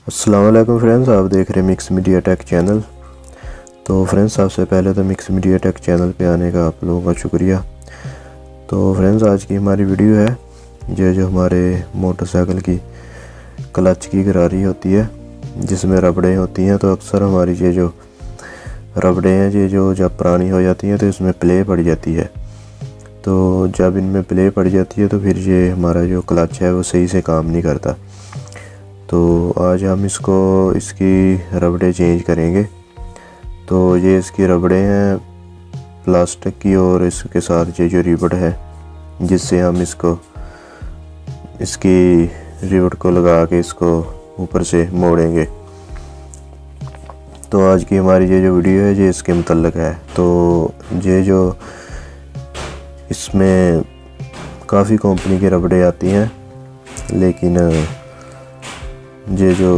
अस्सलाम वालेकुम फ्रेंड्स, आप देख रहे हैं मिक्स मीडिया टेक चैनल। तो फ्रेंड्स, सबसे पहले तो मिक्स मीडिया टेक चैनल पे आने का आप लोगों का शुक्रिया। तो फ्रेंड्स, आज की हमारी वीडियो है जो हमारे मोटरसाइकिल की क्लच की गरारी होती है जिसमें रबड़ें होती हैं। तो अक्सर हमारी ये जो रबड़ें हैं ये जो जब पुरानी हो जाती हैं तो इसमें प्ले पड़ जाती है। तो जब इनमें प्ले पड़ जाती है तो फिर ये हमारा जो क्लच है वो सही से काम नहीं करता। तो आज हम इसकी रबड़ें चेंज करेंगे। तो ये इसकी रबड़ें हैं प्लास्टिक की और इसके साथ ये जो रिबट है जिससे हम इसकी रिबट को लगा के इसको ऊपर से मोड़ेंगे। तो आज की हमारी ये जो वीडियो है ये इसके मुतल्लिक है। तो ये जो इसमें काफ़ी कंपनी की रबड़ें आती हैं, लेकिन ये जो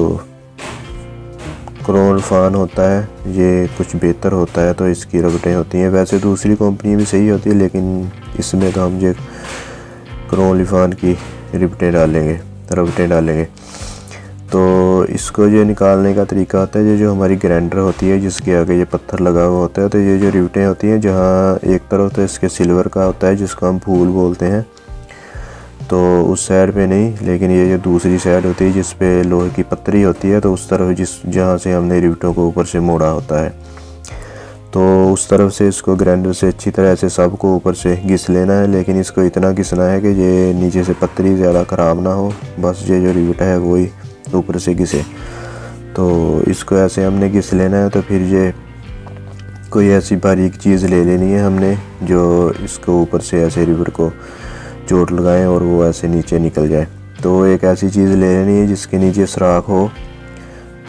क्रोन फान होता है ये कुछ बेहतर होता है। तो इसकी रबड़ें होती हैं, वैसे दूसरी कंपनी भी सही होती है लेकिन इसमें तो हम ये क्रोन फान की रबड़ें डालेंगे। तो इसको ये निकालने का तरीका होता है, ये जो हमारी ग्राइंडर होती है जिसके आगे ये पत्थर लगा हुआ होता है। तो ये जो रिबटें होती हैं, जहाँ एक तरफ तो इसके सिल्वर का होता है जिसको हम फूल बोलते हैं, तो उस साइड पे नहीं, लेकिन ये जो दूसरी साइड होती है जिस पे लोहे की पत्तरी होती है, तो उस तरफ जहाँ से हमने रिबटों को ऊपर से मोड़ा होता है, तो उस तरफ से इसको ग्राइंडर से अच्छी तरह से सबको ऊपर से घिस लेना है। लेकिन इसको इतना घिसना है कि ये नीचे से पत्तरी ज़्यादा ख़राब ना हो, बस ये जो रिबट है वही ऊपर से घिसे। तो इसको ऐसे हमने घिस लेना है। तो फिर ये कोई ऐसी बारीक चीज़ ले लेनी है हमने जो इसको ऊपर से ऐसे रिबट को चोट लगाएं और वो ऐसे नीचे निकल जाए। तो एक ऐसी चीज़ ले लेनी है जिसके नीचे सुराख हो।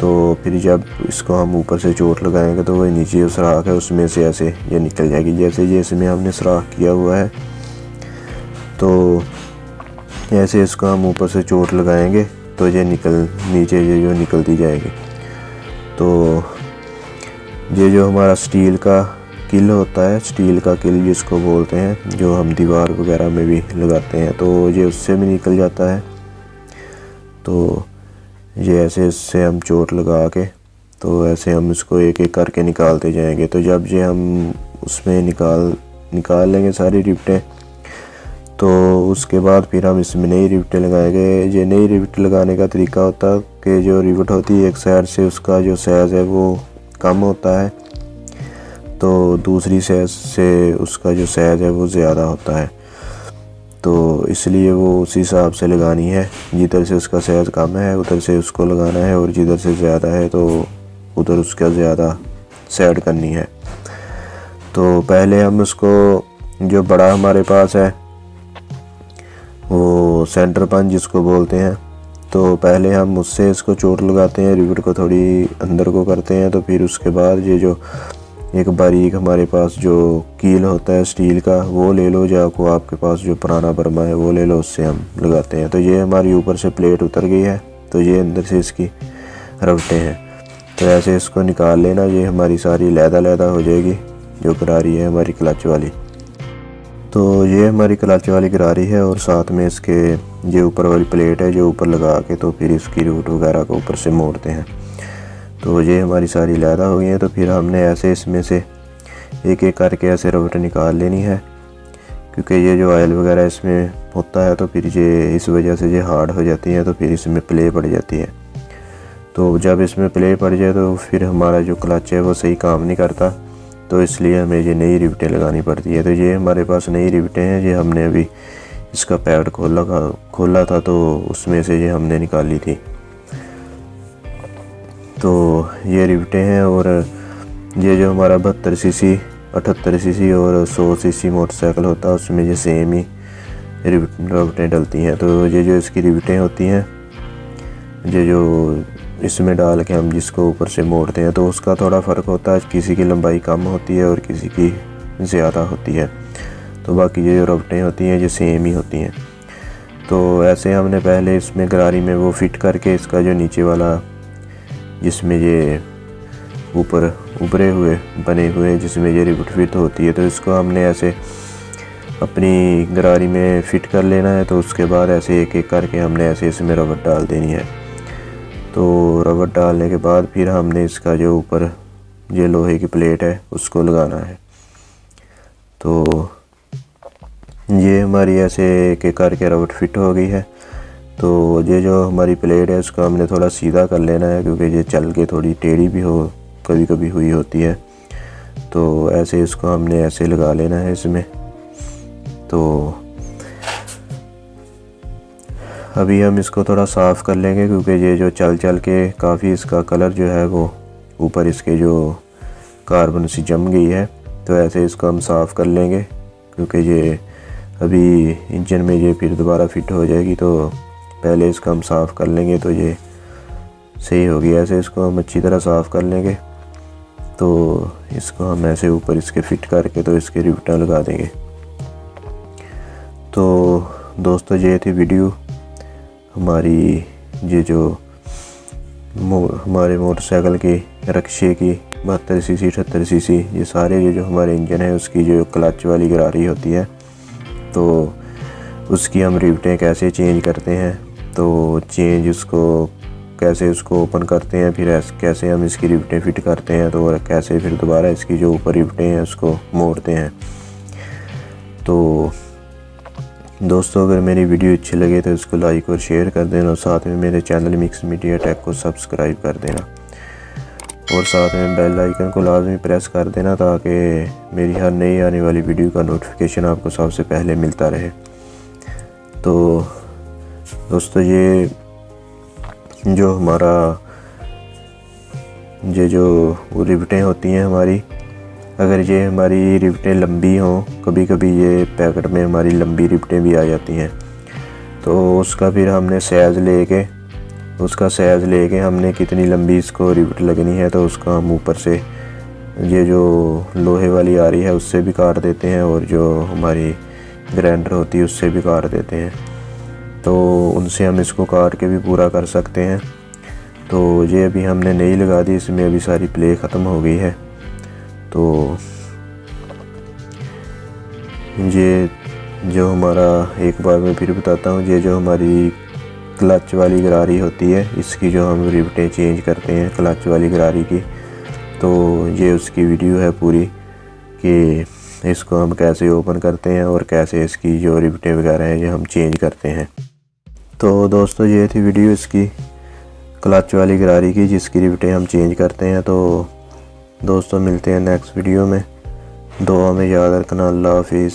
तो फिर जब इसको हम ऊपर से चोट लगाएंगे तो वही नीचे जो सुराख है उसमें से ऐसे ये निकल जाएगी। जैसे ये इसमें हमने सुराख किया हुआ है, तो ऐसे इसको हम ऊपर से चोट लगाएंगे तो ये नीचे ये जो निकलती जाएगी। तो ये जो हमारा स्टील का किल होता है, स्टील का किल जिसको बोलते हैं, जो हम दीवार वगैरह में भी लगाते हैं, तो ये उससे भी निकल जाता है। तो ये ऐसे इससे हम चोट लगा के तो ऐसे हम इसको एक एक करके निकालते जाएंगे। तो जब ये हम उसमें निकाल लेंगे सारी रिबटें, तो उसके बाद फिर हम इसमें नई रिबटें लगाएंगे। ये नई रिबट लगाने का तरीका होता है कि जो रिबट होती है एक साइड से उसका जो साइज़ है वो कम होता है, तो दूसरी साइड से उसका जो साइज़ है वो ज़्यादा होता है। तो इसलिए वो उसी हिसाब से लगानी है, जिधर से उसका साइज़ कम है उधर से उसको लगाना है, और जिधर से ज़्यादा है तो उधर उसका ज़्यादा सेट करनी है। तो पहले हम उसको, जो बड़ा हमारे पास है वो सेंटर पंच जिसको बोलते हैं, तो पहले हम उससे इसको चोट लगाते हैं, रिबट को थोड़ी अंदर को करते हैं। तो फिर उसके बाद ये जो एक बारीक हमारे पास जो कील होता है स्टील का वो ले लो, को आपके पास जो पुराना बर्मा है वो ले लो, उससे हम लगाते हैं। तो ये हमारी ऊपर से प्लेट उतर गई है, तो ये अंदर से इसकी रबटें हैं। तो ऐसे इसको निकाल लेना, ये हमारी सारी लैदा हो जाएगी जो गरारी है हमारी क्लच वाली। तो ये हमारी क्लच वाली गरारी है, और साथ में इसके ये ऊपर वाली प्लेट है जो ऊपर लगा के तो फिर इसकी रूट वगैरह को ऊपर से मोड़ते हैं। तो ये हमारी सारी लैदा हो गई है। तो फिर हमने ऐसे इसमें से एक एक करके ऐसे रबट निकाल लेनी है, क्योंकि ये जो ऑयल वगैरह इसमें होता है तो फिर ये इस वजह से ये हार्ड हो जाती है, तो फिर इसमें प्ले पड़ जाती है। तो जब इसमें प्ले पड़ जाए तो फिर हमारा जो क्लच है वो सही काम नहीं करता, तो इसलिए हमें ये नई रिबटें लगानी पड़ती है। तो ये हमारे पास नई रिबटें हैं, ये हमने अभी इसका पैड खोला था तो उसमें से ये हमने निकाली थी। तो ये रिबटें हैं, और ये जो हमारा 72 सीसी 78 सीसी और 100 सीसी मोटरसाइकिल होता है उसमें ये सेम ही रबटें डलती हैं। तो ये जो इसकी रिबटें होती हैं, ये जो इसमें डाल के हम जिसको ऊपर से मोड़ते हैं, तो उसका थोड़ा फ़र्क होता है, किसी की लंबाई कम होती है और किसी की ज़्यादा होती है। तो बाकी ये जो रबटें होती हैं ये सेम ही होती हैं। तो ऐसे हमने पहले इसमें गरारी में वो फिट करके इसका जो नीचे वाला जिसमें ये ऊपर उभरे हुए बने हुए जिसमें ये रिबट फिट होती है, तो इसको हमने ऐसे अपनी गरारी में फ़िट कर लेना है। तो उसके बाद ऐसे एक एक करके हमने ऐसे इसमें रबड़ डाल देनी है। तो तो रबड़ डालने के बाद फिर हमने इसका जो ऊपर ये लोहे की प्लेट है उसको लगाना है। तो ये हमारी ऐसे एक एक करके रबड़ फिट हो गई है। तो ये जो हमारी प्लेट है उसको हमने थोड़ा सीधा कर लेना है, क्योंकि ये चल के थोड़ी टेढ़ी भी कभी कभी हुई होती है। तो ऐसे इसको हमने ऐसे लगा लेना है इसमें। तो अभी हम इसको थोड़ा साफ़ कर लेंगे, क्योंकि ये जो चल चल के काफ़ी इसका कलर जो है वो ऊपर इसके जो कार्बन सी जम गई है। तो ऐसे इसको हम साफ़ कर लेंगे, क्योंकि ये अभी इंजन में ये फिर दोबारा फिट हो जाएगी। तो पहले इसको हम साफ़ कर लेंगे तो ये सही होगी। ऐसे इसको हम अच्छी तरह साफ़ कर लेंगे। तो इसको हम ऐसे ऊपर इसके फिट करके तो इसके रिबटें लगा देंगे। तो दोस्तों ये थी वीडियो हमारी ये जो हमारे मोटरसाइकिल की रक्शे की 72 सीसी 78 सीसी ये सारे ये जो हमारे इंजन है उसकी जो क्लच वाली गरारी होती है, तो उसकी हम रिबटें कैसे चेंज करते हैं, तो चेंज उसको कैसे उसको ओपन करते हैं, फिर कैसे हम इसकी रिबटें फिट करते हैं, तो कैसे फिर दोबारा इसकी जो ऊपर रिबटें हैं उसको मोड़ते हैं। तो दोस्तों अगर मेरी वीडियो अच्छी लगे तो इसको लाइक और शेयर कर देना, और साथ में मेरे चैनल मिक्स मीडिया टेक को सब्सक्राइब कर देना, और साथ में बेल आइकन को लाजमी प्रेस कर देना, ताकि मेरी हर नई आने वाली वीडियो का नोटिफिकेशन आपको सबसे पहले मिलता रहे। तो दोस्तों ये जो हमारा ये जो रिबटें होती हैं हमारी, अगर ये हमारी रिबटें लंबी हों, कभी कभी ये पैकेट में हमारी लंबी रिबटें भी आ जाती हैं, तो उसका फिर हमने साइज़ लेके हमने कितनी लंबी इसको रिबट लगनी है, तो उसका हम ऊपर से ये जो लोहे वाली आ रही है उससे भी काट देते हैं, और जो हमारी ग्राइंडर होती है उससे भी काट देते हैं। तो उनसे हम इसको काट के भी पूरा कर सकते हैं। तो ये अभी हमने नई लगा दी, इसमें अभी सारी प्ले ख़त्म हो गई है। तो ये जो हमारा एक बार मैं फिर बताता हूँ, ये जो हमारी क्लच वाली गरारी होती है इसकी जो हम रिबटें चेंज करते हैं क्लच वाली गरारी की, तो ये उसकी वीडियो है पूरी कि इसको हम कैसे ओपन करते हैं और कैसे इसकी जो रिबटें वगैरह हैं ये हम चेंज करते हैं। तो दोस्तों ये थी वीडियो इसकी क्लच वाली गरारी की जिसकी रिबटें हम चेंज करते हैं। तो दोस्तों मिलते हैं नेक्स्ट वीडियो में। दुआ में याद रखना। अल्लाह हाफिज़।